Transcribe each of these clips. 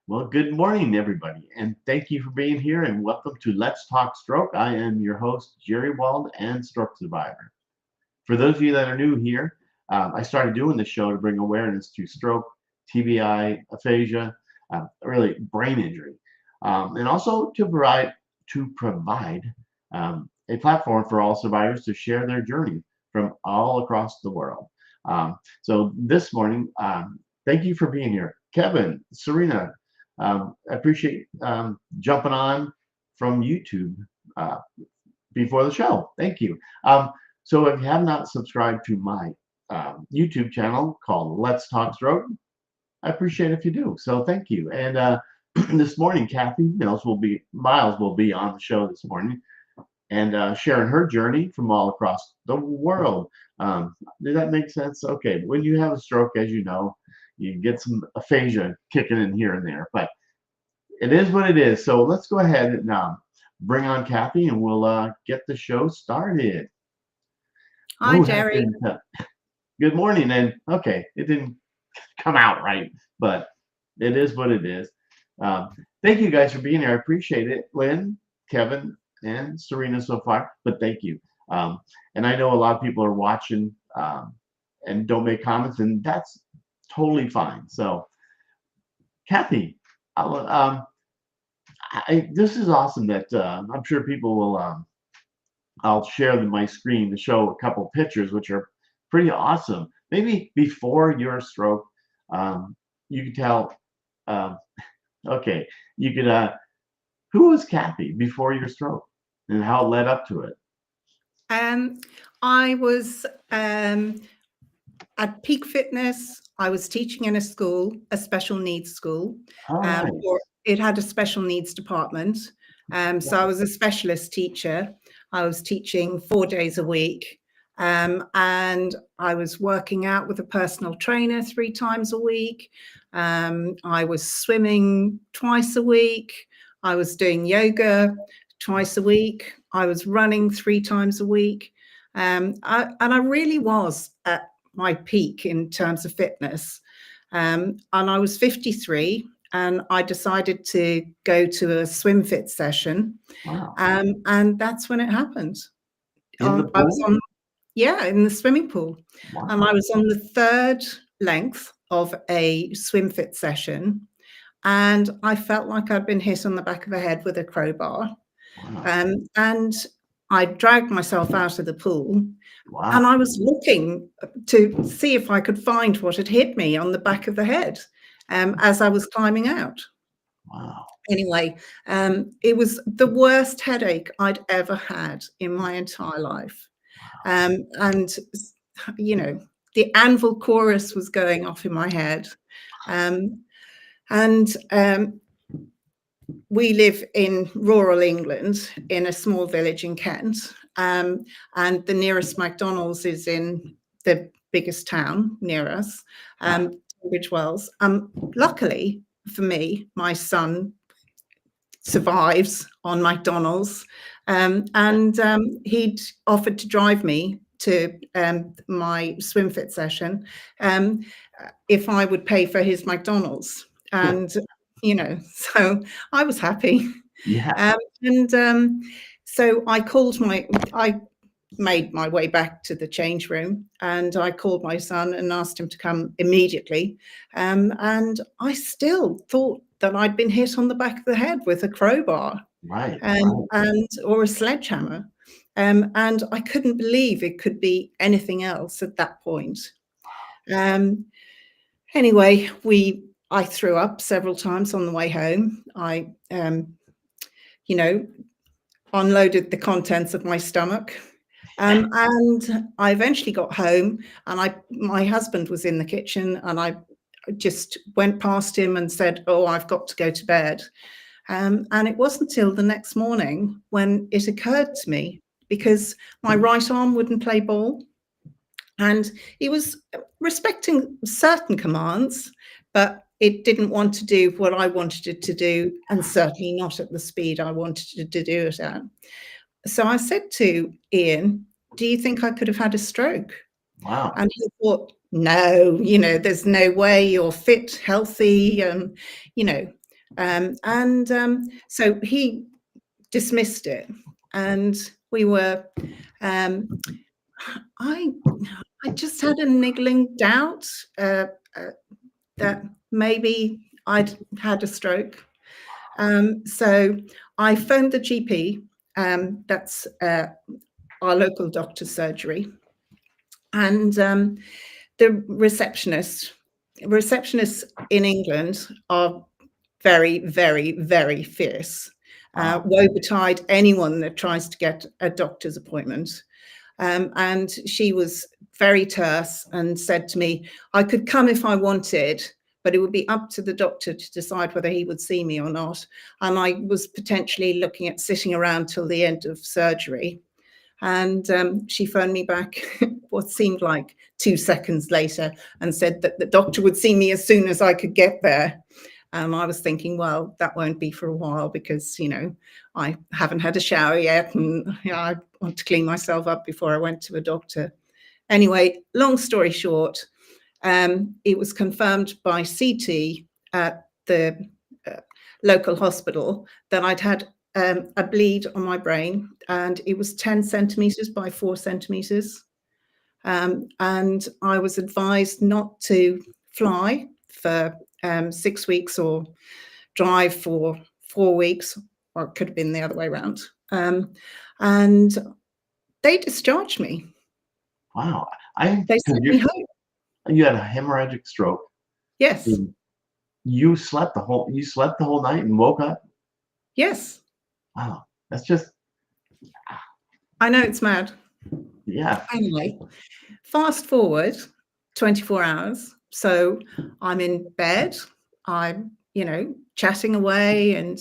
Well, good morning, everybody, and thank you for being here and welcome to Let's Talk Stroke. I am your host, Jerry Wald, and stroke survivor. For those of you that are new here, I started doing this show to bring awareness to stroke, TBI, aphasia, really brain injury, and also to provide a platform for all survivors to share their journey from all across the world. So this morning, thank you for being here, Kevin, Serena. I appreciate jumping on from YouTube uh, before the show. Thank you. So if you have not subscribed to my YouTube channel called Let's Talk Stroke, I appreciate if you do. So thank you. And this morning, Cathy Miles will be on the show this morning and sharing her journey from all across the world. Did that make sense? Okay. When you have a stroke, as you know, you get some aphasia kicking in here and there, but it is what it is. So let's go ahead and bring on Cathy, and we'll get the show started. Hi, Oh, that Jerry. didn't. Good morning, and okay, it didn't come out right, but it is what it is. Um, Thank you guys for being here. I appreciate it, Lynn, Kevin, and Serena so far. But thank you. Um, and I know a lot of people are watching and don't make comments, and that's totally fine. So, Cathy, I'll, this is awesome. That I'm sure people will. I'll share my screen to show a couple pictures, which are pretty awesome. Maybe before your stroke, you could tell. Um, okay, you could. Who was Cathy before your stroke, and how it led up to it? Um, I was at peak fitness. I was teaching in a school, a special needs school. All right. It had a special needs department. So I was a specialist teacher. I was teaching 4 days a week. And I was working out with a personal trainer 3 times a week. I was swimming twice a week. I was doing yoga twice a week. I was running 3 times a week. And I really was at my peak in terms of fitness. And I was 53 and I decided to go to a swim fit session. Wow. And that's when it happened. In the I was pool? on, yeah, in the swimming pool. Wow. And I was on the 3rd length of a swim fit session. And I felt like I'd been hit on the back of the head with a crowbar. Wow. And I dragged myself out of the pool. Wow. And I was looking to see if I could find what had hit me on the back of the head as I was climbing out. Wow. Anyway, it was the worst headache I'd ever had in my entire life. And, you know, the Anvil chorus was going off in my head. We live in rural England in a small village in Kent. And the nearest McDonald's is in the biggest town near us, Tunbridge Wells. Luckily for me, my son survives on McDonald's, and he'd offered to drive me to my swim fit session if I would pay for his McDonald's. And so I was happy. Yeah. So I made my way back to the change room and I called my son and asked him to come immediately. And I still thought that I'd been hit on the back of the head with a crowbar, Right. or a sledgehammer. And I couldn't believe it could be anything else at that point. Anyway, I threw up several times on the way home. I unloaded the contents of my stomach. And I eventually got home and my husband was in the kitchen and I just went past him and said, "Oh, I've got to go to bed." And it wasn't until the next morning when it occurred to me, because my right arm wouldn't play ball. And it was respecting certain commands, but it didn't want to do what I wanted it to do, and certainly not at the speed I wanted it to do it at. So I said to Ian, "Do you think I could have had a stroke?" Wow. And he thought, "No, there's no way, you're fit, healthy." So he dismissed it, and we were. I just had a niggling doubt that maybe I'd had a stroke. So I phoned the GP. That's our local doctor's surgery, and the receptionists in England are very, very, very fierce. Woe betide anyone that tries to get a doctor's appointment. And she was very terse and said to me, I could come if I wanted, but it would be up to the doctor to decide whether he would see me or not. And I was potentially looking at sitting around till the end of surgery. And she phoned me back what seemed like 2 seconds later and said that the doctor would see me as soon as I could get there. I was thinking, well, that won't be for a while because, I haven't had a shower yet and I want to clean myself up before I went to a doctor. Anyway, long story short, it was confirmed by CT at the local hospital that I'd had a bleed on my brain, and it was 10 centimeters by 4 centimeters. And I was advised not to fly for 6 weeks or drive for 4 weeks, or it could have been the other way around. And they discharged me. Wow. They sent me home. You had a hemorrhagic stroke. Yes. You slept the whole night and woke up? Yes. Wow. That's just. I know, it's mad. Yeah. Anyway, fast forward 24 hours. So I'm in bed. I'm, chatting away, and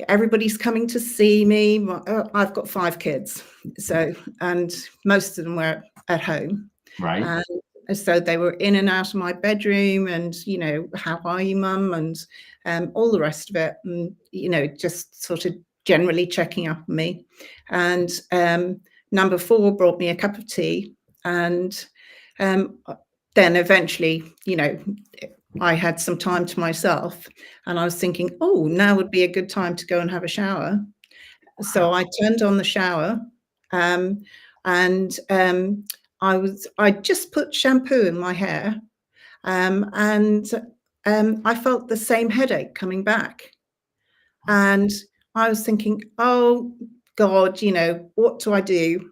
everybody's coming to see me. I've got 5 kids, and most of them were at home. Right. And so they were in and out of my bedroom, and how are you, mum, and all the rest of it, and just sort of generally checking up on me. And number 4 brought me a cup of tea, and then eventually, I had some time to myself, and I was thinking, oh, now would be a good time to go and have a shower. So I turned on the shower, and I just put shampoo in my hair, and I felt the same headache coming back. And I was thinking, oh God, what do I do?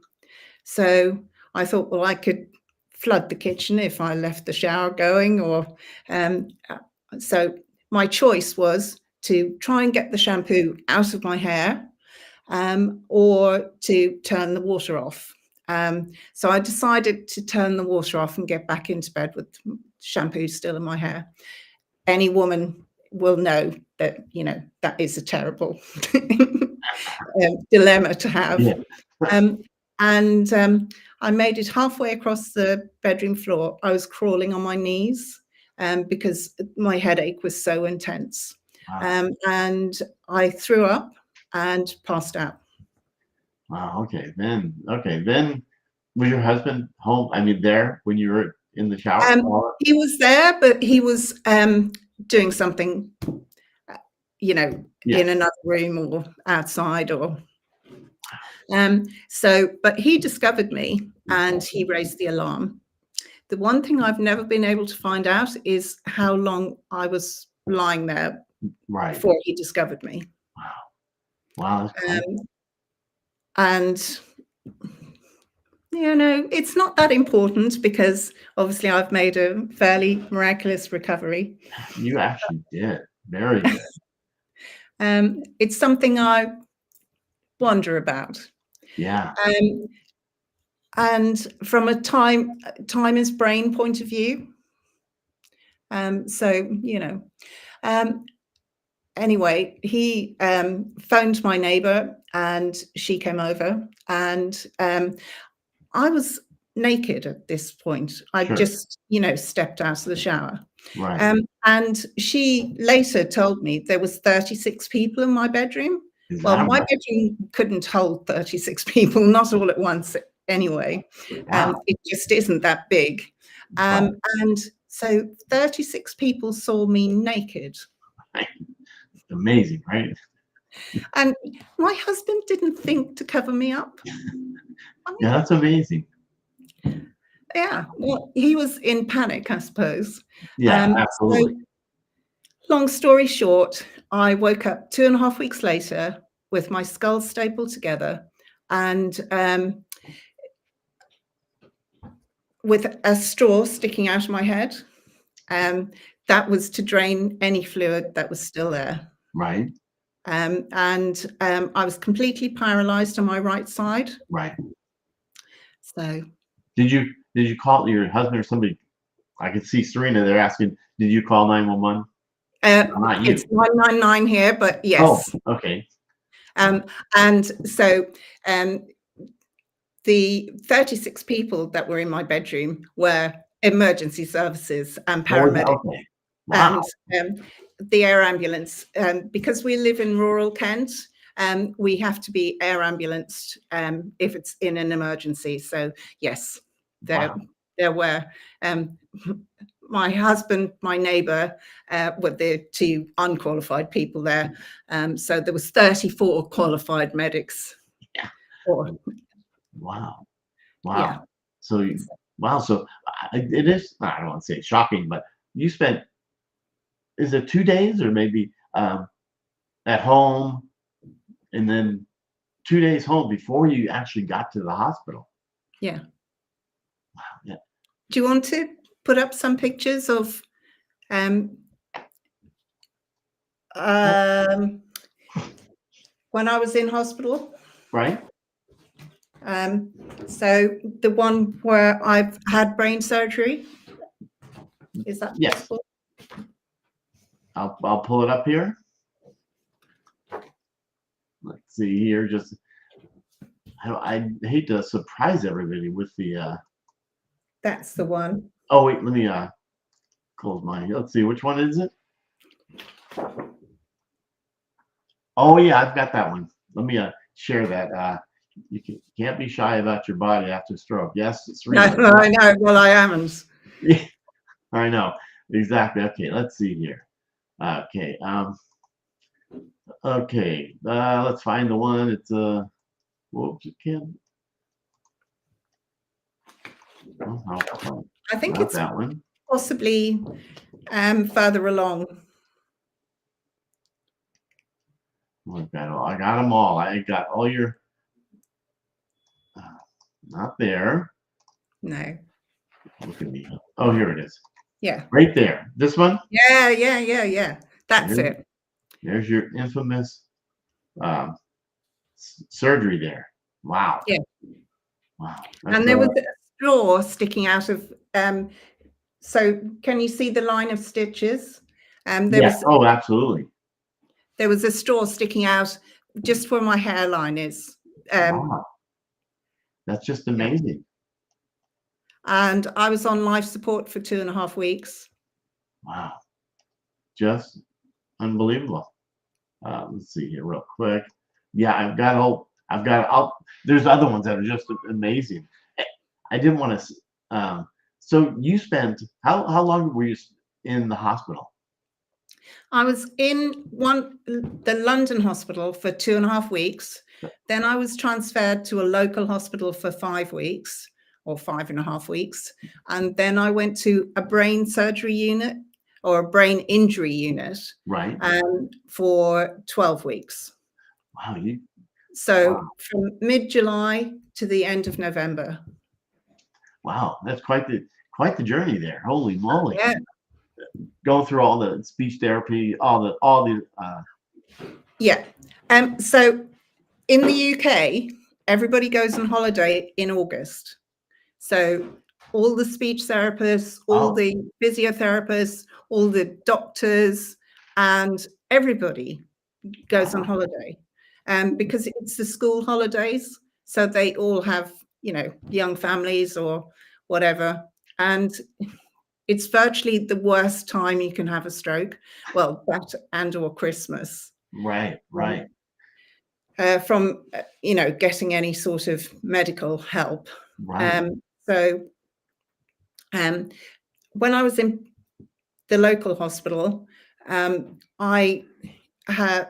So I thought, well, I could flood the kitchen if I left the shower going, or so my choice was to try and get the shampoo out of my hair, or to turn the water off. So I decided to turn the water off and get back into bed with shampoo still in my hair. Any woman will know that, that is a terrible dilemma to have. Yeah. I made it halfway across the bedroom floor. I was crawling on my knees because my headache was so intense. Wow. And I threw up and passed out. Wow. Okay. Then was your husband home? I mean, there when you were in the shower? He was there, but he was doing something, in another room or outside, or. But he discovered me and he raised the alarm. The one thing I've never been able to find out is how long I was lying there before he discovered me. Wow. And, it's not that important because obviously I've made a fairly miraculous recovery. You actually did. Very good. It's something I wonder about. Yeah. And from a time is brain point of view. Anyway, he phoned my neighbor and she came over, and I was naked at this point. I just, stepped out of the shower. Right. And she later told me there was 36 people in my bedroom. Well, my bedroom couldn't hold 36 people, not all at once anyway. Wow. It just isn't that big. And So 36 people saw me naked. Amazing, right? And my husband didn't think to cover me up. Yeah, that's amazing. Yeah, well, he was in panic, I suppose. Yeah, So absolutely. long story short, I woke up 2.5 weeks later with my skull stapled together and with a straw sticking out of my head. That was to drain any fluid that was still there. Right, And I was completely paralyzed on my right side. right. So Did you call your husband or somebody? I could see Serena there asking, did you call 911? Not you. it's 999 here, but Oh, yes. okay. And so the 36 people that were in my bedroom were emergency services and paramedics. Okay. Wow. And the air ambulance, because we live in rural Kent, we have to be air ambulanced if it's in an emergency. So yes, there were my husband, my neighbour, were the two unqualified people there. So there was 34 qualified medics. Yeah. Or, Wow. yeah. So wow. So it is. I don't want to say shocking, but you spent. Is it 2 days or maybe at home, and then 2 days home before you actually got to the hospital? Yeah. Wow. Yeah. Do you want to put up some pictures of when I was in hospital? Right. So the one where I've had brain surgery, is that possible? I'll pull it up here. Let's see here. Just I hate to surprise everybody with the. That's the one. Oh wait, let me close mine. Let's see, which one is it? Oh yeah, I've got that one. Let me share that. You can't be shy about your body after stroke. Yes, it's real. No, I know. Well, I haven't. Yeah, I know exactly. Okay, let's see here. Okay, okay. Let's find the one. It's whoops, it can't. Oh, I think not it's that one. possibly further along. I got them all. I got all your. Not there. No. Look at me. Oh, here it is. Yeah. Right there. This one? Yeah. That's it. There's your infamous surgery there. Wow. Yeah. Wow. And there was a straw sticking out of. So can you see the line of stitches? Yes. Oh, absolutely. There was a straw sticking out just where my hairline is. Wow. That's just amazing. And I was on life support for 2.5 weeks. Wow. Just unbelievable. Let's see here real quick. Yeah, I've got all, there's other ones that are just amazing. I didn't want to, so you spent, how long were you in the hospital? I was in the London hospital for 2.5 weeks. Then I was transferred to a local hospital for 5 weeks or 5.5 weeks. And then I went to a brain surgery unit or a brain injury unit, right, for 12 weeks. Wow. So from mid-July to the end of November. Wow, that's quite the journey there. Holy moly. Yeah. Going through all the speech therapy, all the Yeah. So in the UK, everybody goes on holiday in August. So all the speech therapists, all the physiotherapists, all the doctors, and everybody goes on holiday. Because it's the school holidays. So they all have, young families or whatever. And it's virtually the worst time you can have a stroke. Well, that and or Christmas. Right. From getting any sort of medical help. Right. So when I was in the local hospital, I had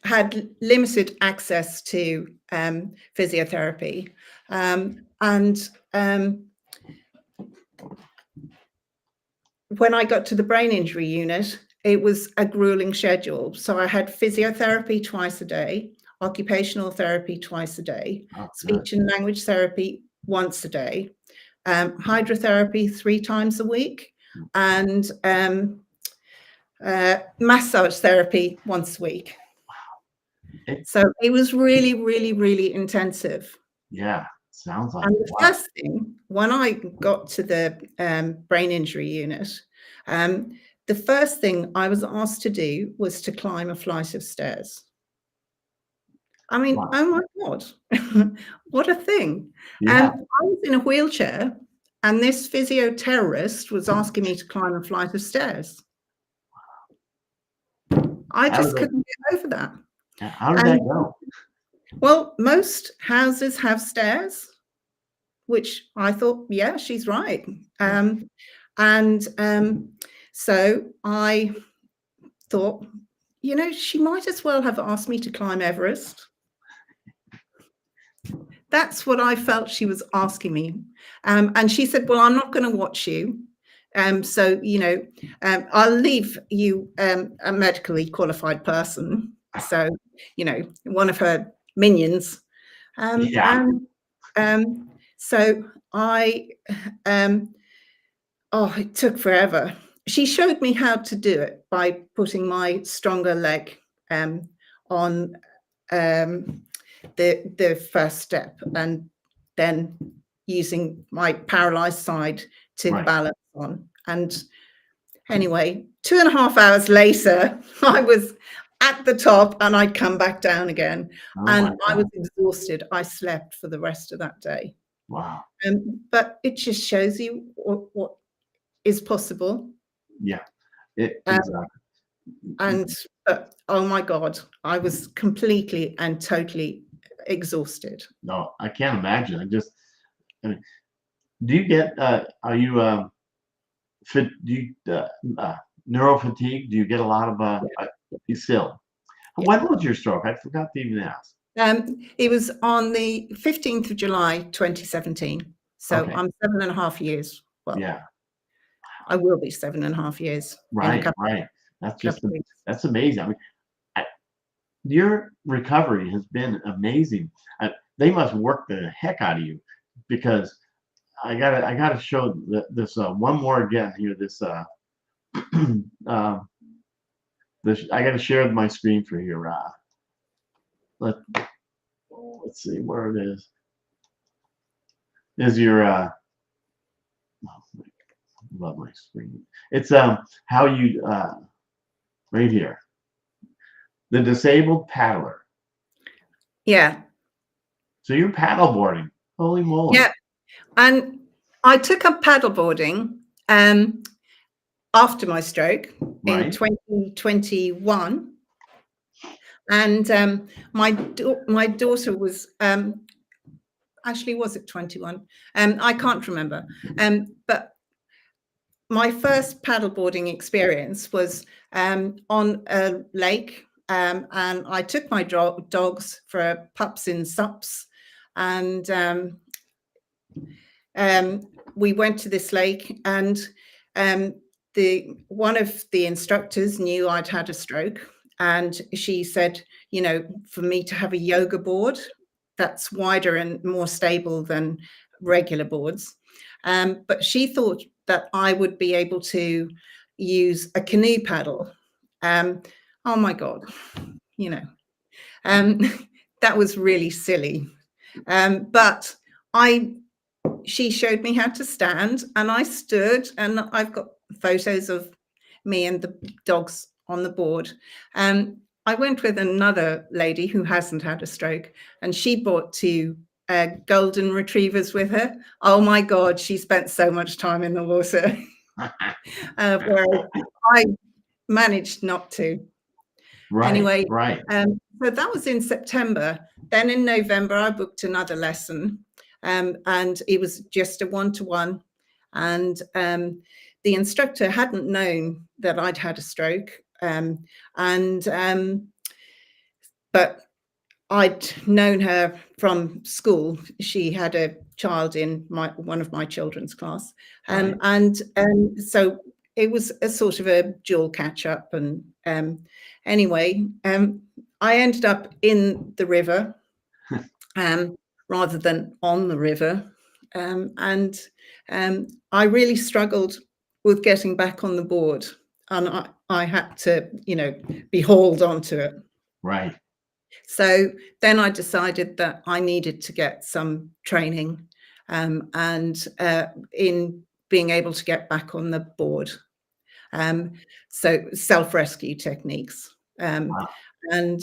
had limited access to physiotherapy, and when I got to the brain injury unit, it was a grueling schedule. So I had physiotherapy twice a day, occupational therapy twice a day, speech and language therapy once a day, hydrotherapy 3 times a week, and massage therapy once a week. So it was really, really, really intensive. Yeah, sounds like. And the first thing, when I got to the brain injury unit, the first thing I was asked to do was to climb a flight of stairs. I mean, Wow. oh my God, what a thing. Yeah. I was in a wheelchair, and this physio terrorist was asking me to climb a flight of stairs. I just couldn't get over that. How did that go? Well, most houses have stairs, which I thought, yeah, she's right. So I thought, you know, she might as well have asked me to climb Everest. That's what I felt she was asking me. And she said, well, I'm not going to watch you. So, you know, I'll leave you a medically qualified person. So, you know, one of her minions. So it took forever. She showed me how to do it by putting my stronger leg on the first step, and then using my paralyzed side to balance on. And anyway, 2.5 hours later, I was at the top and I'd come back down again. And I was exhausted. I slept for the rest of that day. Wow. But it just shows you what is possible. Yeah. Exactly. But oh my God, I was completely and totally exhausted. No, I can't imagine. I mean, do you get, are you, neuro fatigue? Do you get a lot of, you still? When was your stroke? I forgot to even ask. It was on the 15th of July, 2017. So I'm 7.5 years. Well, yeah, I will be 7.5 years. Right. That's amazing. I mean, your recovery has been amazing. They must work the heck out of you, because I gotta show this one more again here. This I gotta share my screen for here. Let's see where it is. Is your love my screen. It's how you right here. The disabled paddler. Yeah. So you're paddleboarding. Holy moly. Yeah. And I took up paddleboarding after my stroke in 2021. And my daughter was actually, was it 21? I can't remember. But my first paddleboarding experience was on a lake, and I took my dogs for pups in sups, and we went to this lake, and one of the instructors knew I'd had a stroke, and she said, you know, for me to have a yoga board that's wider and more stable than regular boards. But she thought that I would be able to use a canoe paddle. Oh my God, you know, that was really silly. But she showed me how to stand, and I stood, and I've got photos of me and the dogs on the board. I went with another lady who hasn't had a stroke, and she brought 2 golden retrievers with her. Oh my God, she spent so much time in the water. Whereas I managed not to. Anyway, so that was in September. Then in November, I booked another lesson. and it was just a one-to-one. And the instructor hadn't known that I'd had a stroke, but I'd known her from school. She had a child in one of my children's class, Right. so it was a sort of a dual catch up. And anyway, I ended up in the river rather than on the river, and I really struggled with getting back on the board, and I had to, be hauled onto it. Right. So then I decided that I needed to get some training, and in being able to get back on the board. So self-rescue techniques. Wow. And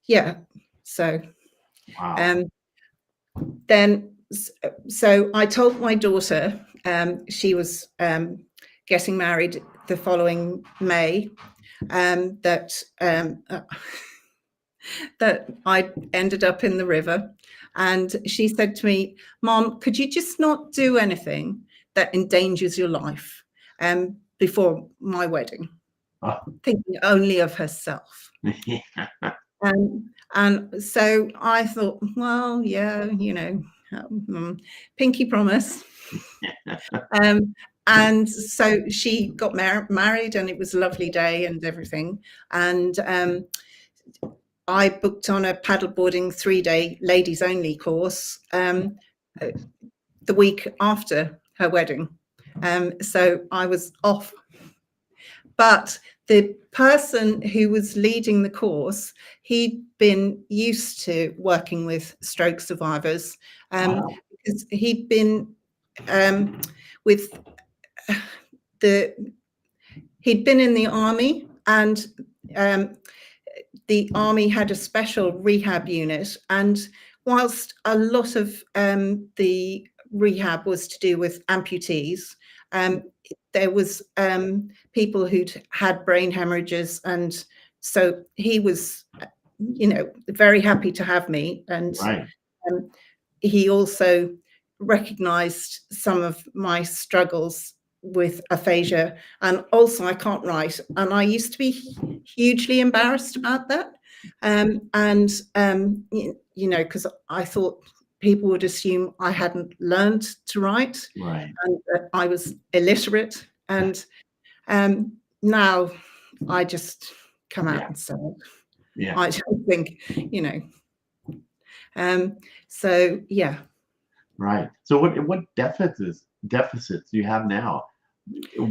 yeah, so Wow. then, so I told my daughter, she was getting married the following May, that I ended up in the river. And she said to me, "Mom, could you just not do anything that endangers your life before my wedding?" Oh. Thinking only of herself. And so I thought, well, yeah, pinky promise. And so she got married, and it was a lovely day and everything. And I booked on a paddleboarding 3-day ladies only course the week after her wedding. So I was off. But the person who was leading the course, he'd been used to working with stroke survivors, Wow. because he'd been he'd been in the army, and the army had a special rehab unit. And whilst a lot of the rehab was to do with amputees, there was people who'd had brain hemorrhages, and so he was, very happy to have me. And Right. He also recognized some of my struggles with aphasia, and also I can't write, and I used to be hugely embarrassed about that, because I thought people would assume I hadn't learned to write, Right. and that I was illiterate. And now I just come out and say it. Yeah. I don't think, so yeah. Right. So what deficits do you have now?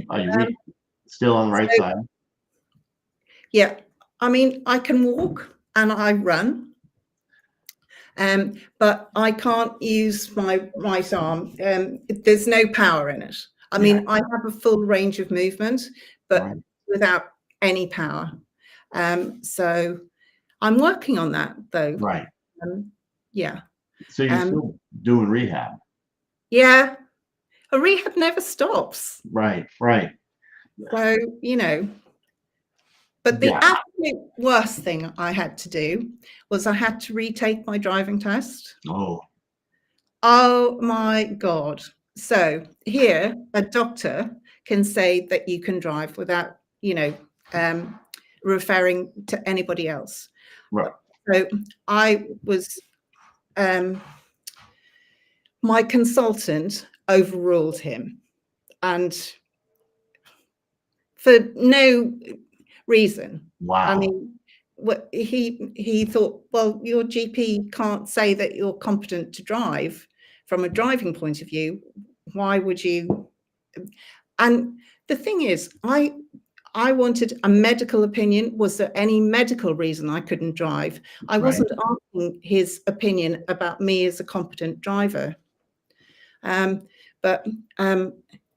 Are you still on the right side? Yeah, I mean, I can walk and I run, but I can't use my right arm. There's no power in it. I mean, I have a full range of movement, but without any power. So I'm working on that, though. Right. Yeah. So you're still doing rehab? Yeah. A rehab never stops. Right. Right. So, but the absolute worst thing I had to do was I had to retake my driving test. Oh my God. So here, a doctor can say that you can drive without, referring to anybody else. Right. So I was, my consultant overruled him, and for no reason. Wow. I mean, what he thought, well, your GP can't say that you're competent to drive from a driving point of view. Why would you? And the thing is, I wanted a medical opinion. Was there any medical reason I couldn't drive? I wasn't asking his opinion about me as a competent driver.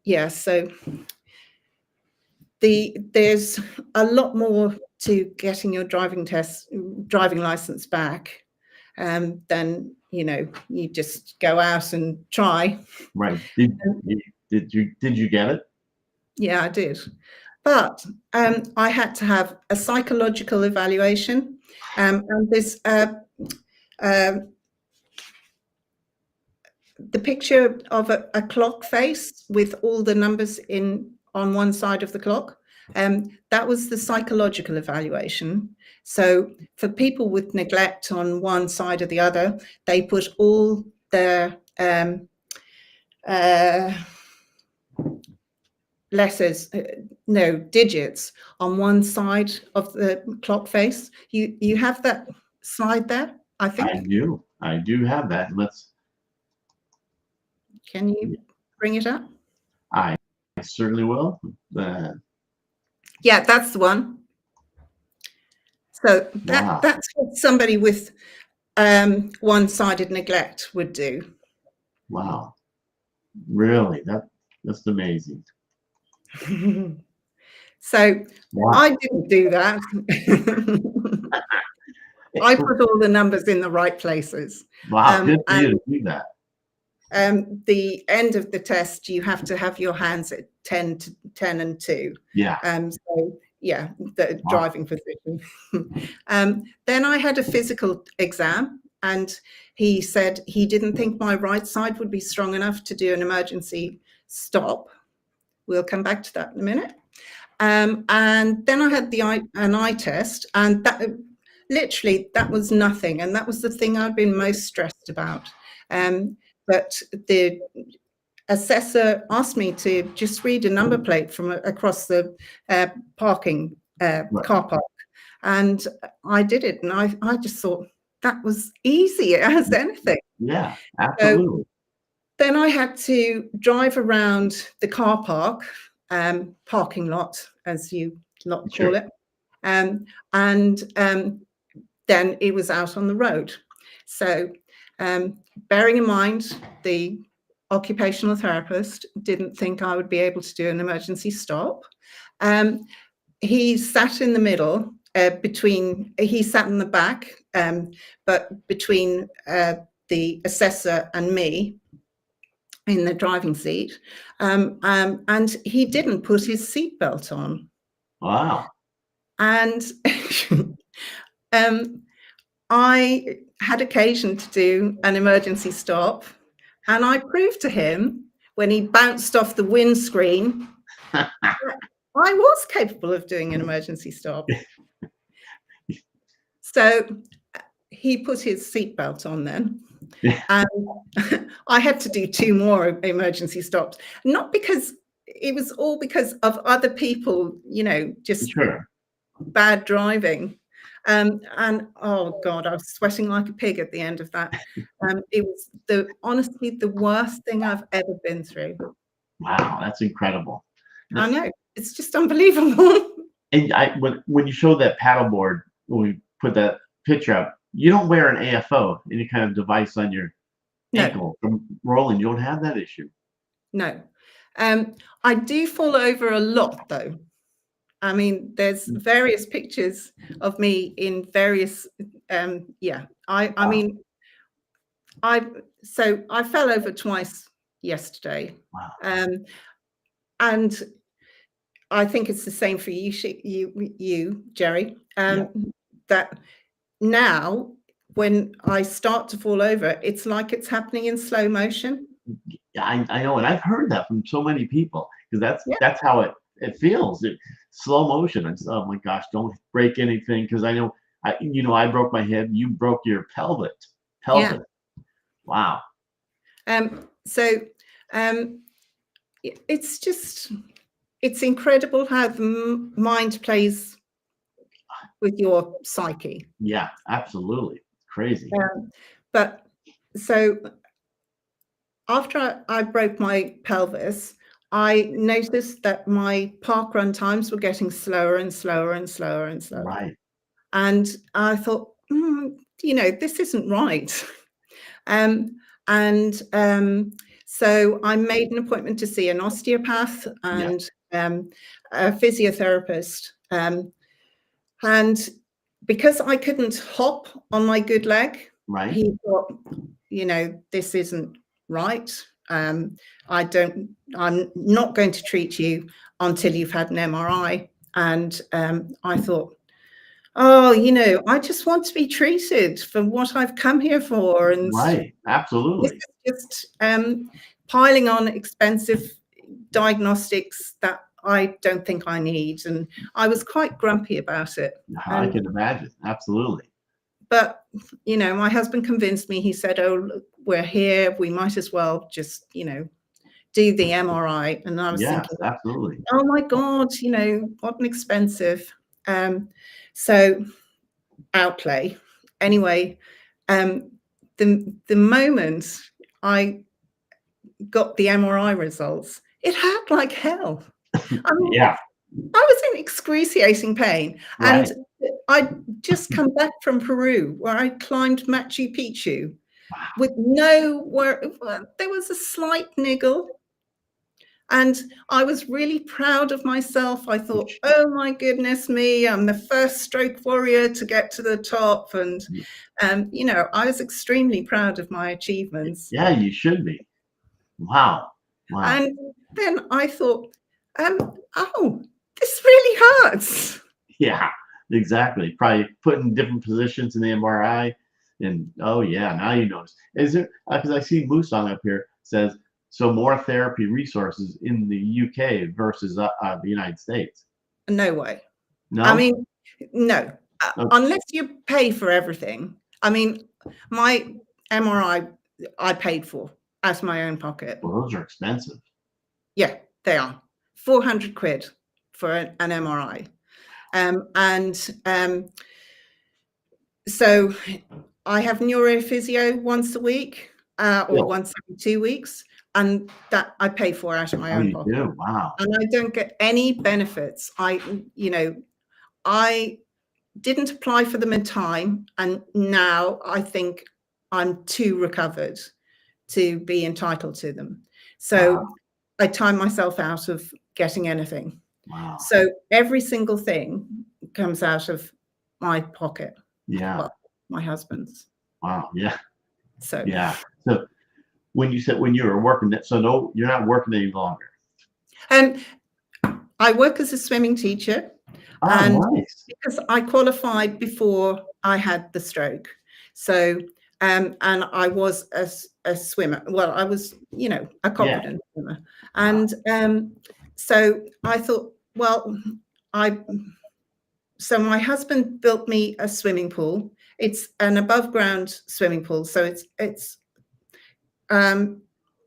Yeah, so there's a lot more to getting your driving license back than, you just go out and try. Right. Did you get it? Yeah, I did. But I had to have a psychological evaluation, and this the picture of a clock face with all the numbers on one side of the clock. That was the psychological evaluation. So for people with neglect on one side or the other, they put all their letters, no, digits on one side of the clock face. You have that slide there, I think. I do have that. Can you bring it up? I certainly will. Yeah, that's the one. So Wow. that's what somebody with one-sided neglect would do. Wow. Really? That's amazing. So Wow. I didn't do that. I put all the numbers in the right places. Wow, good for you to do that. The end of the test, you have to have your hands at 10 and 2. Yeah. So yeah, the driving position. Then I had a physical exam, and he said he didn't think my right side would be strong enough to do an emergency stop. We'll come back to that in a minute. And then I had an eye test, and that literally that was nothing, and that was the thing I'd been most stressed about. But the assessor asked me to just read a number plate from across the parking car park, and I did it, and I just thought that was easy as anything. Yeah, absolutely. So then I had to drive around the car park, parking lot, as you lot call it, and then it was out on the road. So bearing in mind the occupational therapist didn't think I would be able to do an emergency stop. He sat in the middle, he sat in the back, but between the assessor and me in the driving seat, and he didn't put his seatbelt on. Wow. And I had occasion to do an emergency stop, and I proved to him when he bounced off the windscreen that I was capable of doing an emergency stop. So he put his seatbelt on then, and I had to do 2 more emergency stops, not because it was all because of other people, just bad driving. And oh God, I was sweating like a pig at the end of that. It was honestly the worst thing I've ever been through. Wow, that's incredible. I know, it's just unbelievable. And when you show that paddleboard, when we put that picture up, you don't wear an AFO, any kind of device on your ankle from rolling. You don't have that issue. No. I do fall over a lot though. I mean, there's various pictures of me in various, I mean, I fell over twice yesterday. Wow. And I think it's the same for you, Jerry, that now when I start to fall over, it's like it's happening in slow motion. Yeah, I know, and I've heard that from so many people, because that's how it feels. Slow motion. And oh my gosh, don't break anything, because I know I broke my head. You broke your pelvis. Yeah. Wow. It's incredible how the mind plays with your psyche. Yeah, absolutely. Crazy. But so after I broke my pelvis, I noticed that my park run times were getting slower and slower and slower and slower. Right. And I thought, this isn't right. So I made an appointment to see an osteopath and a physiotherapist. And because I couldn't hop on my good leg, he thought, this isn't right. I'm not going to treat you until you've had an MRI. And I thought, I just want to be treated for what I've come here for. And absolutely. This is just piling on expensive diagnostics that I don't think I need. And I was quite grumpy about it. I can imagine. Absolutely. But, you know, my husband convinced me. He said, oh, look, we're here. We might as well just, you know, do the MRI. And I was thinking, absolutely. oh my God, you know, what an expensive. So outlay. Anyway, the moment I got the MRI results, it hurt like hell. I mean, I was in excruciating pain. And I'd just come back from Peru, where I climbed Machu Picchu with there was a slight niggle. And I was really proud of myself. I thought, oh my goodness me, I'm the first stroke warrior to get to the top. And, you know, I was extremely proud of my achievements. Yeah, you should be. Wow. And then I thought, oh, this really hurts. Yeah, exactly. Probably put in different positions in the MRI. And oh yeah, now you notice. Is there, because I see Musang up here says, so more therapy resources in the UK versus the United States? No way. No? I mean, no. Unless you pay for everything. I mean, my MRI I paid for out of my own pocket. Well, those are expensive. Yeah, they are. 400 quid for an MRI. So I have neurophysio once a week or once every 2 weeks. And that I pay for out of my own pocket. Do? Wow. And I don't get any benefits. I didn't apply for them in time. And now I think I'm too recovered to be entitled to them. So I time myself out of getting anything. Wow. So every single thing comes out of my pocket. Yeah. Well, my husband's. Wow. Yeah. So. Yeah. So when you were working, so no, you're not working any longer. I work as a swimming teacher. Oh, nice. Because I qualified before I had the stroke. So, and I was a swimmer. Well, I was, you know, a confident swimmer. And so I thought, well, so my husband built me a swimming pool. It's an above ground swimming pool. So it's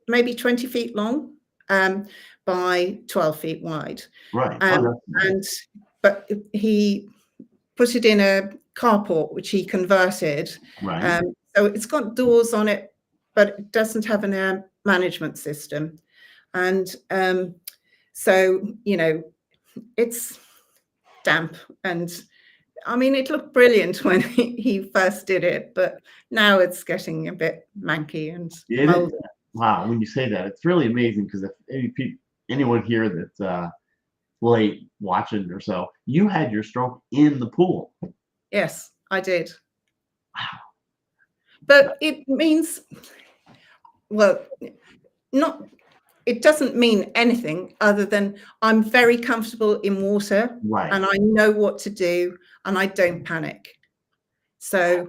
maybe 20 feet long by 12 feet wide. Right. But he put it in a carport, which he converted. Right. So it's got doors on it, but it doesn't have an air management system. And so, you know, it's damp. And I mean, it looked brilliant when he first did it, but now it's getting a bit manky and moldy. Wow, when you say that, it's really amazing, because if anyone here that's late watching or so, you had your stroke in the pool. Yes, I did. Wow. But it means, well, it doesn't mean anything other than I'm very comfortable in water. Right. And I know what to do, and I don't panic. So,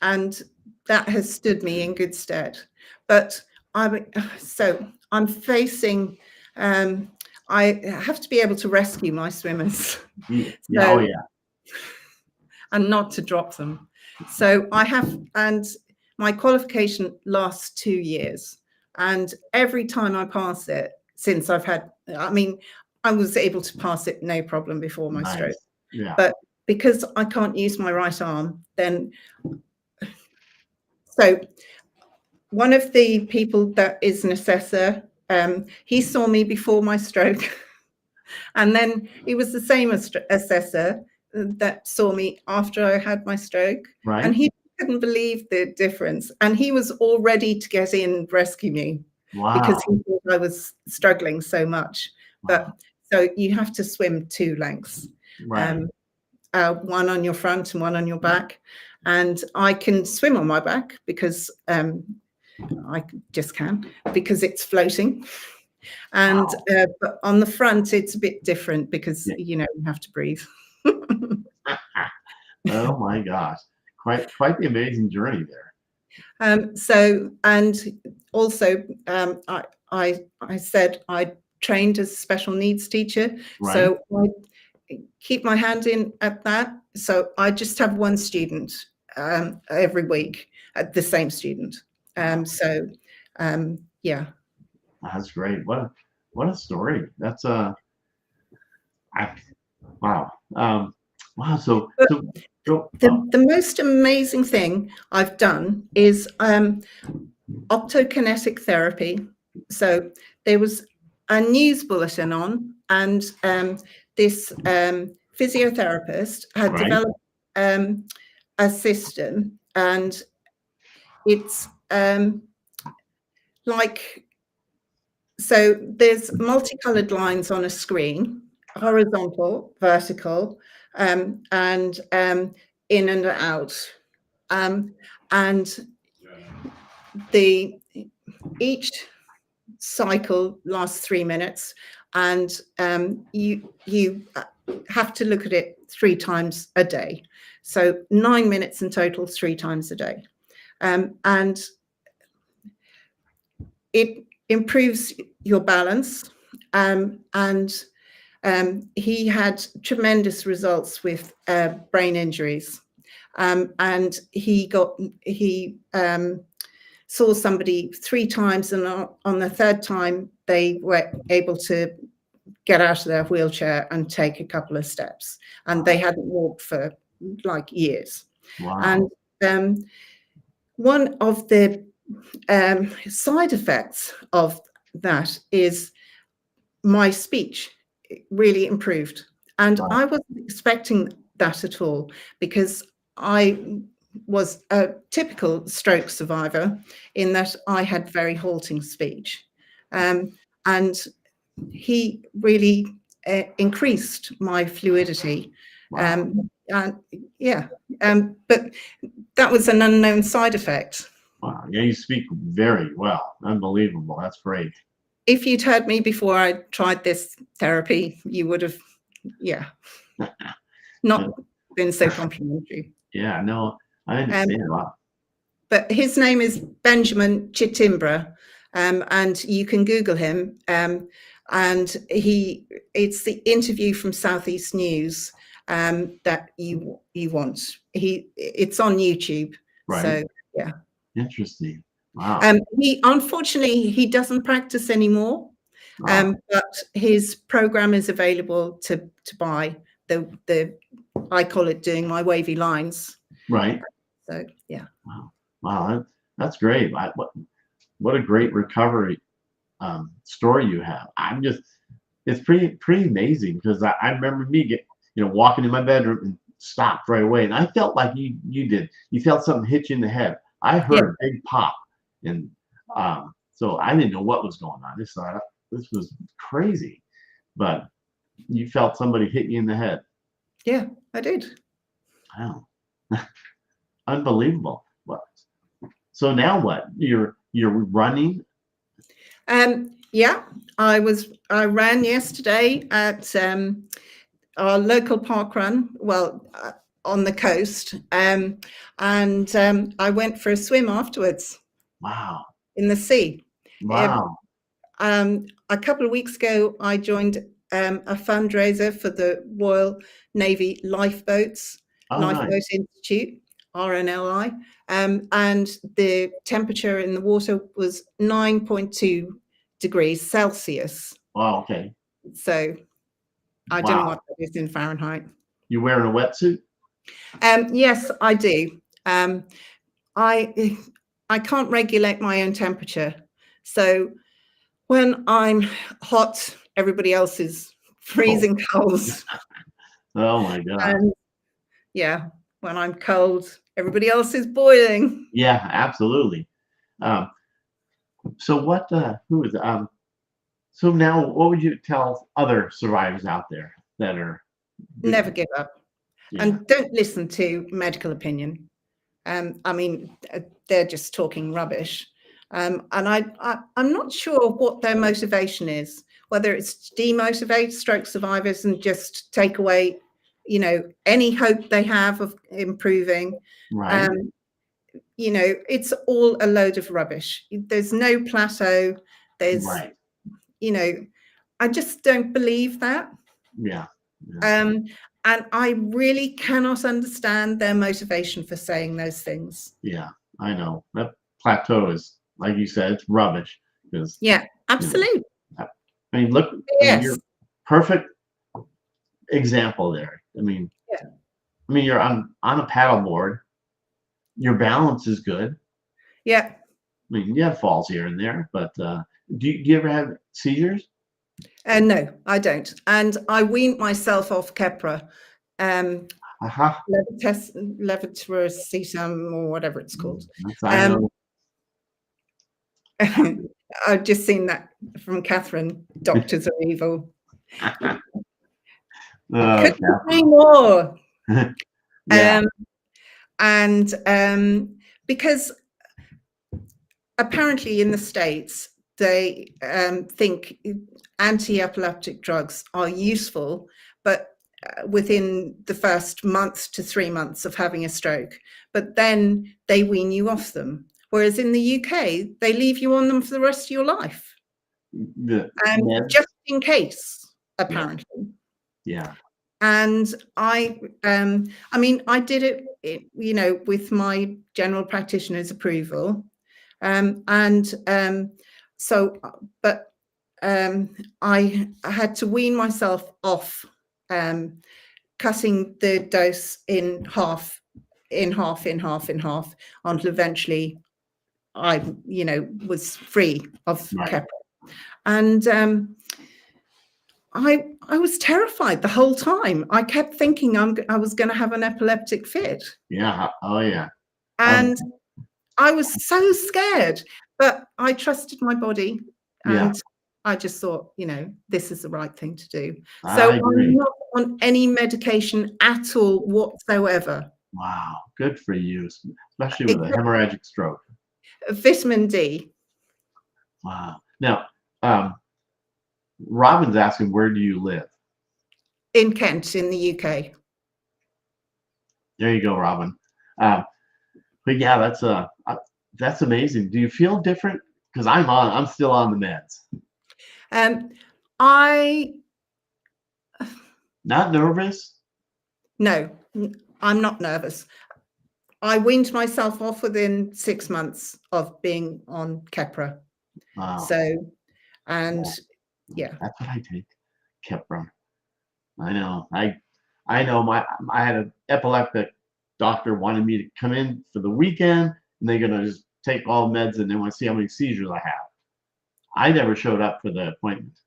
and that has stood me in good stead. But I'm facing, I have to be able to rescue my swimmers. Yeah. And not to drop them. So I have, and my qualification lasts 2 years. And every time I pass it, since I've had, I mean, I was able to pass it no problem before my stroke. Yeah. But because I can't use my right arm, then, so one of the people that is an assessor, he saw me before my stroke. And then it was the same assessor that saw me after I had my stroke. Right. And he couldn't believe the difference. And he was all ready to get in and rescue me. Wow. Because he thought I was struggling so much. But so you have to swim 2 lengths. Right. One on your front and one on your back. And I can swim on my back because I just can, because it's floating. And but on the front, it's a bit different because, you know, you have to breathe. Oh my gosh. Quite the amazing journey there. So, and also, I said I trained as a special needs teacher, Right. so I keep my hand in at that. So I just have one student every week, the same student. So, yeah. That's great. What a story. That's wow. Wow. So But go. the most amazing thing I've done is optokinetic therapy. So there was a news bulletin on, and this physiotherapist had Right. developed a system, and it's like, so there's multicolored lines on a screen, horizontal, vertical, and in and out. And each cycle lasts 3 minutes, and you have to look at it 3 times a day. So 9 minutes in total, 3 times a day. And it improves your balance. And he had tremendous results with brain injuries. And he saw somebody 3 times, and on the 3rd time, they were able to get out of their wheelchair and take a couple of steps. And they hadn't walked for like years. Wow. And one of the side effects of that is my speech really improved. And Wow. I wasn't expecting that at all, because I was a typical stroke survivor in that I had very halting speech. And he really increased my fluidity. Wow. And yeah, but that was an unknown side effect. Wow. Yeah, you speak very well. Unbelievable. That's great. If you'd heard me before I tried this therapy, you would have, not been so complimentary. Yeah, no, I understand. Wow. But his name is Benjamin Chitimbra, and you can Google him. And it's the interview from Southeast News that you want. It's on YouTube. Right. So yeah. Interesting. Wow. Unfortunately, he doesn't practice anymore. Wow. But his program is available to buy. I call it doing my wavy lines. Right. So yeah. Wow. Wow. That's great. What a great recovery story you have. It's pretty amazing, because I remember me walking in my bedroom and stopped right away, and I felt like you did. You felt something hit you in the head. I heard a big pop, and so I didn't know what was going on. I just thought this was crazy, but you felt somebody hit you in the head. Yeah, I did. Wow. Unbelievable. What? So now what? You're running? Yeah, I ran yesterday at our local park run, on the coast, and I went for a swim afterwards. Wow. In the sea. Wow. A couple of weeks ago, I joined a fundraiser for the Royal Navy Lifeboat Nice. Institute, RNLI, and the temperature in the water was 9.2 degrees Celsius. Wow. Okay. So I don't know what that is in Fahrenheit. You wearing a wetsuit? Yes, I do. I can't regulate my own temperature. So when I'm hot, everybody else is freezing cold. Oh my God. And yeah, when I'm cold, everybody else is boiling. Yeah, absolutely. So who is so now what would you tell other survivors out there that are never give up? Yeah. And don't listen to medical opinion. I mean, they're just talking rubbish. And I'm not sure what their motivation is, whether it's to demotivate stroke survivors and just take away, any hope they have of improving. Right. you know, it's all a load of rubbish. There's no plateau. There's, Right. you know, I just don't believe that. Yeah. Yeah. And I really cannot understand their motivation for saying those things. Yeah. I know that plateau is, like you said, it's rubbish because, Yeah, you absolutely. know, I mean, look, I mean, Yes. you're perfect example there. Yeah. I mean, you're on a paddleboard. Your balance is good. Yeah. I mean, you have falls here and there, but do you ever have seizures? No, I don't. And I weaned myself off Keppra, Uh-huh. levetiracetam or whatever it's called. That's, I know. I've just seen that from Catherine. Doctors are evil. Couldn't agree more. Yeah. And because apparently in the States, they think anti-epileptic drugs are useful, but within the first month to 3 months of having a stroke, but then they wean you off them. Whereas in the UK, they leave you on them for the rest of your life. Just in case, apparently. Yeah. And I mean, I did it, you know, with my general practitioner's approval. I had to wean myself off, cutting the dose in half, until eventually I, you know, was free of Keppra. And I was terrified the whole time. I kept thinking I was going to have an epileptic fit. Yeah. Oh, yeah. And I was so scared, but I trusted my body, and I just thought, you know, this is the right thing to do. So I'm not on any medication at all whatsoever. Wow, good for you, especially with a hemorrhagic stroke. Vitamin D. Wow. Now, Robin's asking, where do you live? In Kent, in the UK. There you go, Robin. But yeah, that's amazing. Do you feel different? Because I'm still on the meds. Not nervous? No, I'm not nervous. I weaned myself off within 6 months of being on Keppra. Wow. So, and yeah. That's what I take, Keppra. I know. I know. I had an epileptic doctor wanted me to come in for the weekend, and they're gonna just take all meds, and they want to see how many seizures I have. I never showed up for the appointment,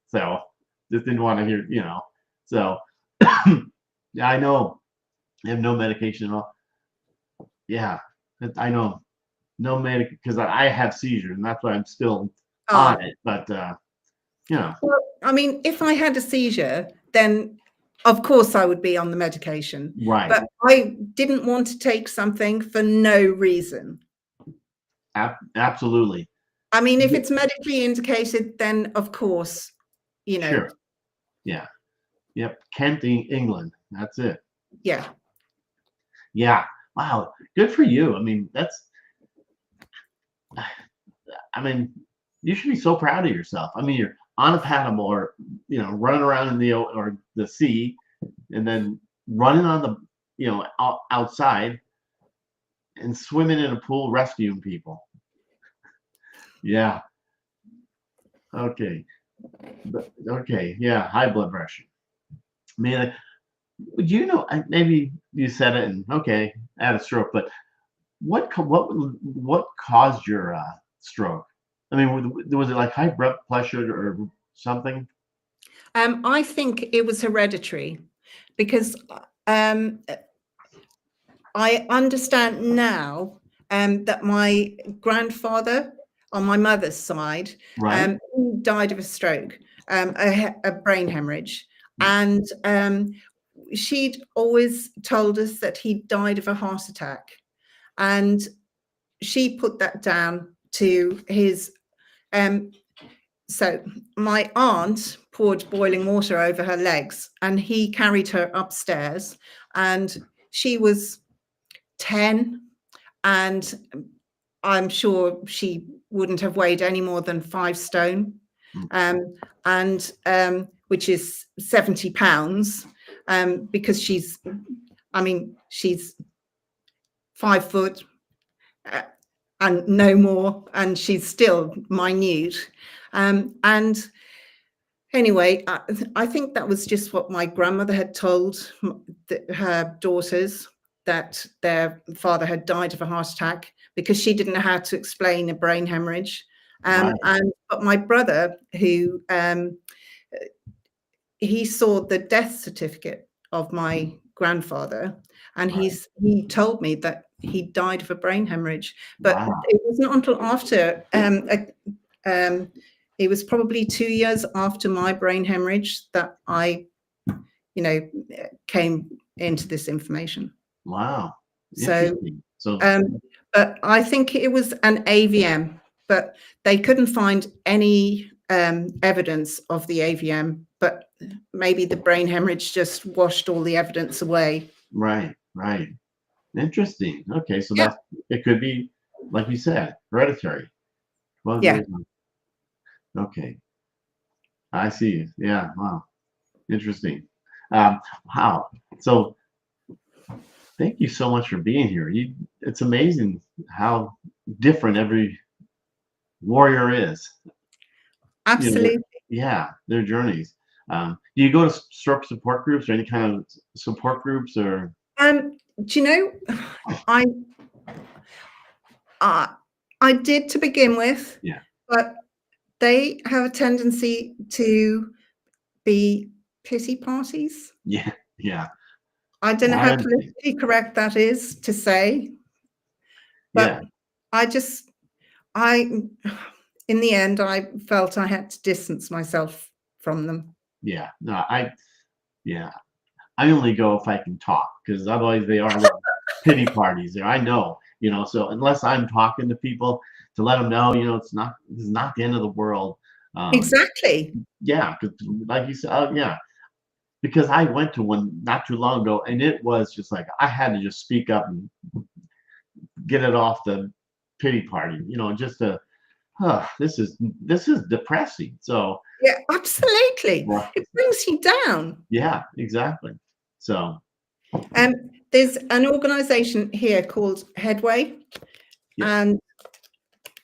so just didn't want to hear, you know. So yeah, I know. I have no medication at all. Yeah, I know. No medication because I have seizures, and that's why I'm still on it. But you know. Well, I mean, if I had a seizure, then of course I would be on the medication. Right. But I didn't want to take something for no reason. Absolutely. I mean, if it's medically indicated, then of course, you know. Sure. Yeah. Yep. Kent, England. That's it. Yeah. Yeah. Wow. Good for you. I mean, you should be so proud of yourself. I mean, you're on a paddleboard, you know, running around in the sea, and then running on the, you know, outside and swimming in a pool, rescuing people. Yeah. Okay. Okay. Yeah. High blood pressure. I mean, you know, maybe you said it, and okay, I had a stroke, but what caused your stroke? I mean, was it like high blood pressure or something? I think it was hereditary, because I understand now that my grandfather on my mother's side died of a stroke, a brain hemorrhage, and she'd always told us that he died of a heart attack, and she put that down to his so my aunt poured boiling water over her legs, and he carried her upstairs, and she was 10, and I'm sure she wouldn't have weighed any more than 5 stone, and which is 70 pounds, because she's 5 foot and no more, and she's still minute. And anyway, I think that was just what my grandmother had told her daughters, that their father had died of a heart attack, because she didn't know how to explain a brain hemorrhage. But my brother, who he saw the death certificate of my grandfather, and he told me that he died of a brain hemorrhage. But it wasn't until after it was probably 2 years after my brain hemorrhage that I, came into this information. Wow. So, but I think it was an AVM, but they couldn't find any evidence of the AVM, but maybe the brain hemorrhage just washed all the evidence away. Right. Interesting. Okay, so that's, it could be, like you said, hereditary. Well, yeah. Okay. I see. Yeah. Wow. Interesting. Wow. So thank you so much for being here. It's amazing how different every warrior is. Absolutely. Their journeys. Do you go to stroke support groups or any kind of support groups, or? Do you know, I did to begin with. Yeah. But they have a tendency to be pity parties. Yeah. I don't know how politically correct that is to say, but in the end, I felt I had to distance myself from them. Yeah. No, I only go if I can talk, because otherwise they are little pity parties there. I know, so unless I'm talking to people to let them know, this is not the end of the world. Exactly. Yeah, because like you said, because I went to one not too long ago, and it was just like I had to just speak up and get it off the pity party, just to, this is depressing. So yeah, absolutely, it brings you down. Yeah, exactly. So there's an organization here called Headway. Yes. And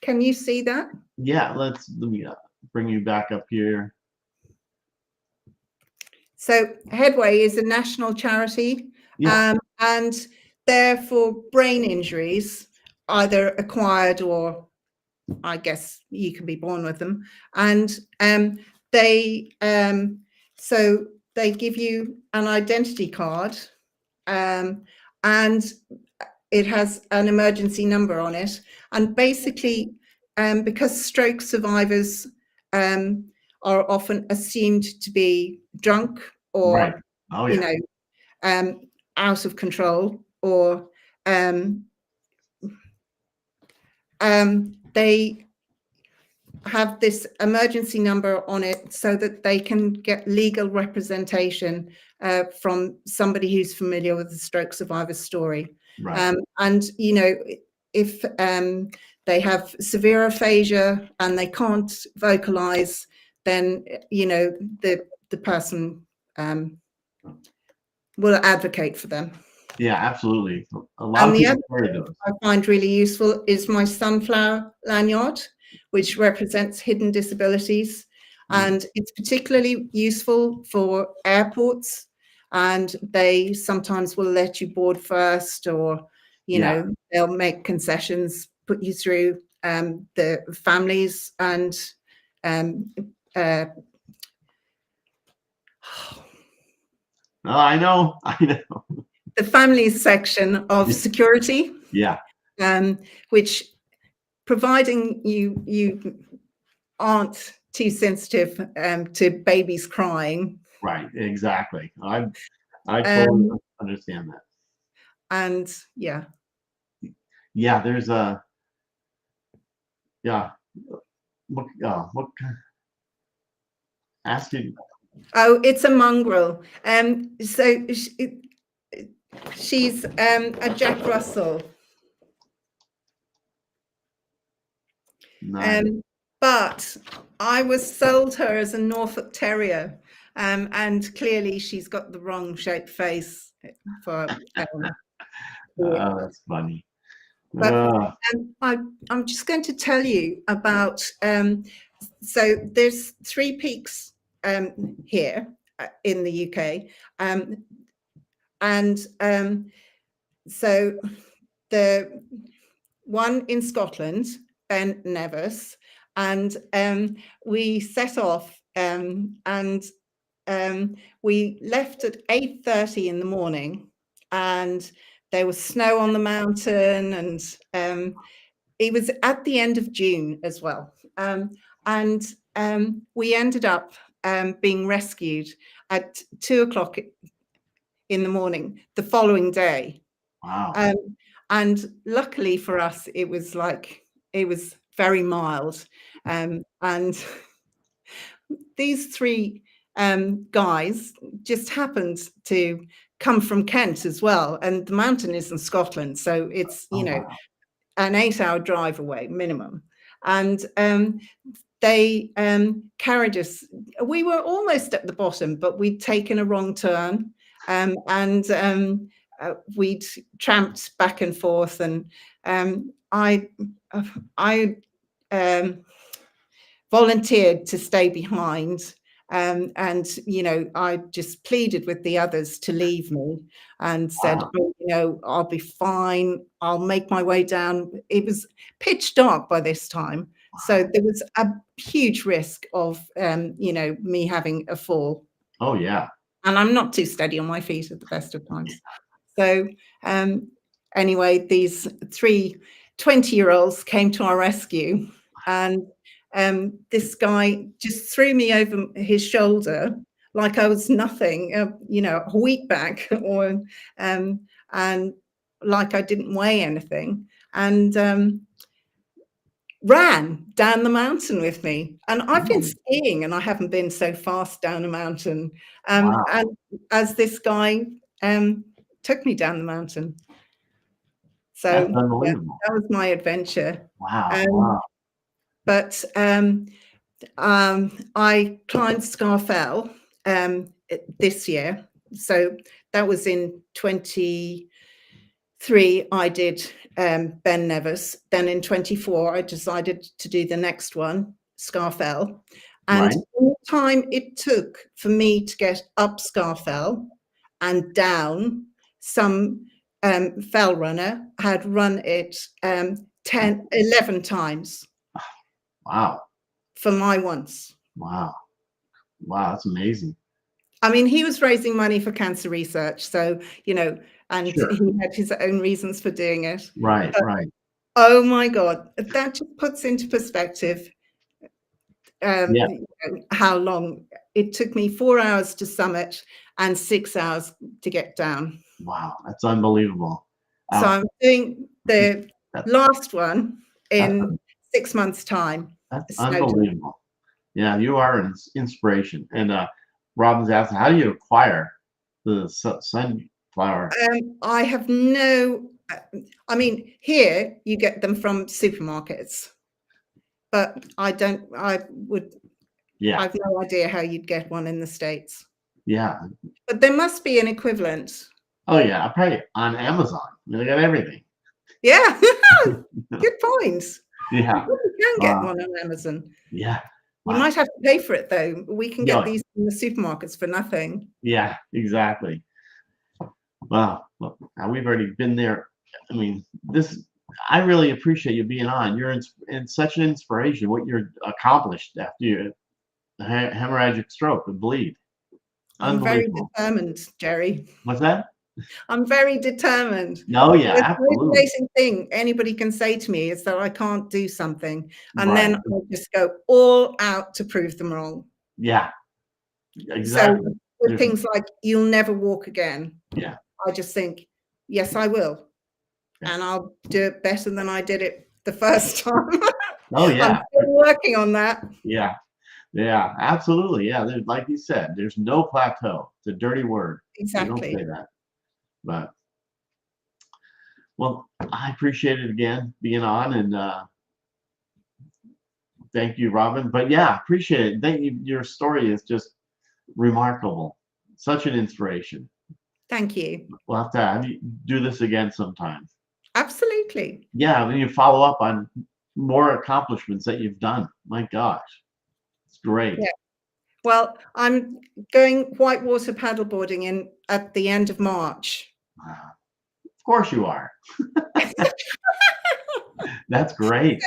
can you see that? Yeah, let me bring you back up here. So Headway is a national charity, and they're for brain injuries, either acquired or, I guess, you can be born with them. And so they give you an identity card, and it has an emergency number on it. And basically, because stroke survivors are often assumed to be drunk or, out of control, or they have this emergency number on it so that they can get legal representation from somebody who's familiar with the stroke survivor's story. Right. And, if they have severe aphasia and they can't vocalize, then, the person will advocate for them. Yeah, absolutely. A lot of people carry those. I find really useful is my sunflower lanyard, which represents hidden disabilities. And it's particularly useful for airports, and they sometimes will let you board first, or, they'll make concessions, put you through the families and I know. the families section of security. Yeah. Which, providing you aren't too sensitive to babies crying. Right, exactly. I totally understand that. And there's a what asking. Oh, it's a mongrel. So she's a Jack Russell. Nice. But I was sold her as a Norfolk Terrier, and clearly she's got the wrong shaped face for it. Oh, that's funny. But Uh, I'm just going to tell you about, so there's 3 peaks here in the UK. And so the one in Scotland, Ben Nevis, and we set off and we left at 8:30 in the morning, and there was snow on the mountain, and it was at the end of June as well. And we ended up being rescued at 2 o'clock in the morning the following day. wow. And luckily for us, it was very mild. And these 3 guys just happened to come from Kent as well. And the mountain is in Scotland. So it's, Oh, wow. an 8-hour drive away minimum. And they carried us. We were almost at the bottom, but we'd taken a wrong turn. And we'd tramped back and forth, and I volunteered to stay behind, and I just pleaded with the others to leave me, and said, Wow. "Oh, I'll be fine. I'll make my way down." It was pitch dark by this time, so there was a huge risk of me having a fall. Oh, yeah. And I'm not too steady on my feet at the best of times. So anyway, these 3 20-year-olds came to our rescue, and this guy just threw me over his shoulder like I was nothing, a wheat bag, or and like I didn't weigh anything, and ran down the mountain with me. And I've been skiing, and I haven't been so fast down a mountain. Wow. And as this guy took me down the mountain. So That's yeah, unbelievable. that was my adventure. Wow. Wow. But I climbed Scarfell this year. So that was in 23. I did Ben Nevis. Then in 24, I decided to do the next one, Scarfell. And Right. all the time it took for me to get up Scarfell and down, some fell runner had run it 10, 11 times Wow. for my once. Wow. Wow. That's amazing. I mean, he was raising money for cancer research, so, and Sure. he had his own reasons for doing it. Right. But, Right. oh my God, that just puts into perspective Yeah. how long it took me. 4 hours to summit and 6 hours to get down. Wow. That's unbelievable. So I'm doing the That- last one that's, in 6 months' time. that's Snowden. unbelievable. Yeah, you are an inspiration. And Robin's asking, how do you acquire the sunflower? I have no, I mean, here you get them from supermarkets, but I have no idea how you'd get one in the States. Yeah. But there must be an equivalent. Oh, yeah. Probably on Amazon. They got everything. Yeah, good point. Yeah. You can get one on Amazon. Yeah. You might have to pay for it, though. We can get these in the supermarkets for nothing. Yeah, exactly. Wow. Well, we've already been there. I mean, I really appreciate you being on. You're in such an inspiration, what you're accomplished after you hemorrhagic stroke and bleed. I'm very determined, Jerry. What's that? I'm very determined. No, yeah, The absolutely. motivating thing anybody can say to me is that I can't do something, and then I'll just go all out to prove them wrong. Yeah, exactly. So with things like "you'll never walk again," yeah, I just think, yes, I will, and I'll do it better than I did it the first time. Oh yeah, I'm still working on that. Yeah, yeah, absolutely. Yeah, like you said, there's no plateau. It's a dirty word. Exactly. You don't say that. But well, I appreciate it again being on, and Thank you, Robin. But yeah, appreciate it. Thank you. Your story is just remarkable. Such an inspiration. Thank you. We'll have to have you do this again sometime. Absolutely. Yeah, then you follow up on more accomplishments that you've done. My gosh, it's great. Yeah. Well, I'm going whitewater paddleboarding at the end of March. Wow. Of course you are. That's great.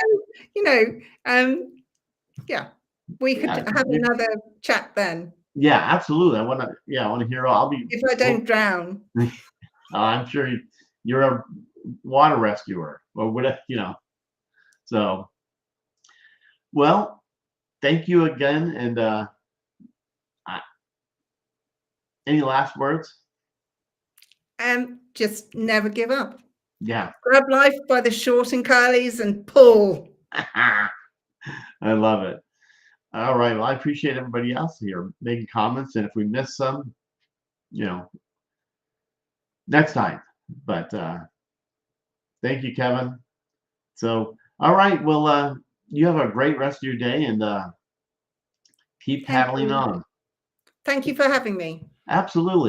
You know, yeah, we could Yeah, have another chat then. yeah, absolutely. I want to. Yeah, I want to hear. I'll be. If I don't drown. I'm sure you're a water rescuer or whatever. You know. So, well, thank you again. And any last words? Just never give up. Yeah. Grab life by the short and curlies and pull. I love it. All right. Well, I appreciate everybody else here making comments, and if we miss some, you know, next time. But thank you, Kevin. So, all right. Well, you have a great rest of your day, and keep paddling on. Thank you for having me. Absolutely.